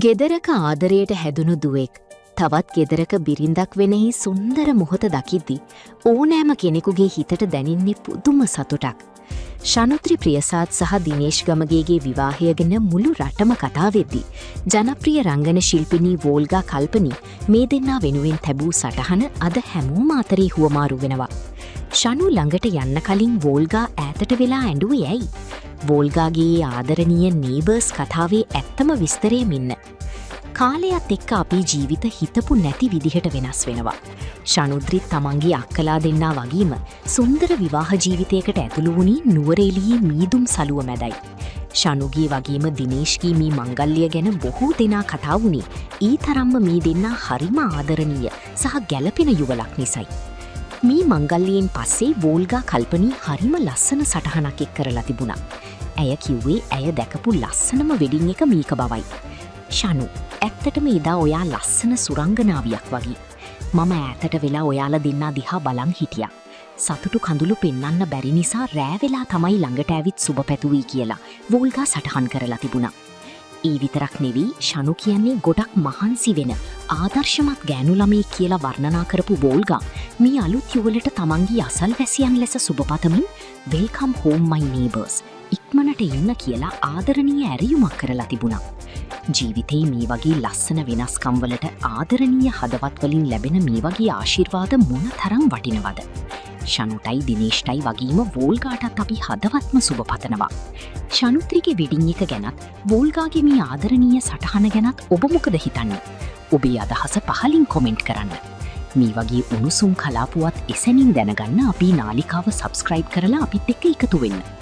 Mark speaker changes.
Speaker 1: ගෙදරක ආදරයට හැදුණු දුවෙක් තවත් ගෙදරක බිරිඳක් වෙනෙහි සුන්දර මොහොත දකිද්දි ඕනෑම කෙනෙකුගේ හිතට දැනින්නේ පුදුම සතුටක්. ශනුත්‍රි ප්‍රියසාද් සහ දිනේෂ් ගමගේගේ විවාහය ගැන මුළු රටම කතා වෙද්දී ජනප්‍රිය රංගන ශිල්පිනී වෝල්ගා කල්පනී මේ දෙන්නා වෙනුවෙන් තැබූ සටහන අද හැමෝම අතරේ හුවමාරු වෙනවා. ශනු ළඟට යන්න කලින් වෝල්ගා ඈතට වෙලා ඇඬුවේ ඇයි? වෝල්ගාගේ ආදරණීය නීබර්ස් කතාවේ ඇත්තම විස්තරය මෙන්න. කාලයත් එක්ක අපේ ජීවිත හිතපු නැති විදිහට වෙනස් වෙනවා. ශනුද්‍රිත් තමන්ගේ අක්කලා දෙන්නා වගේම සුන්දර විවාහ ජීවිතයකට ඇතුළු වුණේ නුවරඑළියේ මීදුම් සලුව මැදයි. ශනුගේ වගේම දිනේෂ්ගේ මේ මංගල්‍ය ගැන බොහෝ දෙනා කතා වුණේ ඊ තරම්ම මේ දෙන්නා හරිම ආදරණීය සහ ගැළපෙන යුවලක් නිසයි. මේ මංගල්‍යයෙන් පස්සේ වෝල්ගා කල්පනී හරිම ලස්සන සටහනක් එක් කරලා තිබුණා. ඇය කිව්වේ ඇය දැකපු ලස්සනම වෙඩින් එක මේක බවයි. ශනු, ඇත්තටම එදා ඔයා ලස්සන සුරංගනාවියක් වගේ. මම ඈතට වෙලා ඔයාලා දෙන්නා දිහා බලන් හිටියා. සතුටු කඳුළු පෙන්වන්න බැරි නිසා රෑ වෙලා තමයි ළඟට ඇවිත් සුබ පැතුවේ කියලා වෝල්ගා සටහන් කරලා තිබුණා. ඒ විතරක් නෙවෙයි, ශනු කියන්නේ ගොඩක් මහන්සි වෙන ආදර්ශමත් ගෑනු ළමයෙක් කියලා වර්ණනා කරපු වෝල්ගා මේ අලුත් යුවලට තමන්ගේ අසල්වැසියන් ලෙස සුබපතමින් වෙල්කම් හෝම් මයි නේබර්ස් ඉක්මනට එන්න කියලා ආදරණීය ඇරයුමක් කරලා තිබුණා. ජීවිතේ මේ වගේ ලස්සන වෙනස්කම් වලට ආදරණීය හදවත් වලින් ලැබෙන මේ වගේ ආශිර්වාද මොන තරම් වටිනවද? ශනුටයි දිනේෂ්ටයි වගේම වෝල්ගාටත් අපි හදවත්ම සුබපතනවා. ශනුත්‍රිගේ වෙඩින් එක ගැනත් වෝල්ගාගේ මේ ආදරණීය සටහන ගැනත් ඔබ මොකද හිතන්නේ? ඔබේ අදහස පහලින් කොමෙන්ට් කරන්න. මේ වගේ උණුසුම් කලාපුවත් එසැනින් දැනගන්න අපේ නාලිකාව සබ්ස්ක්‍රයිබ් කරලා අපිත් එක්ක එකතු වෙන්න.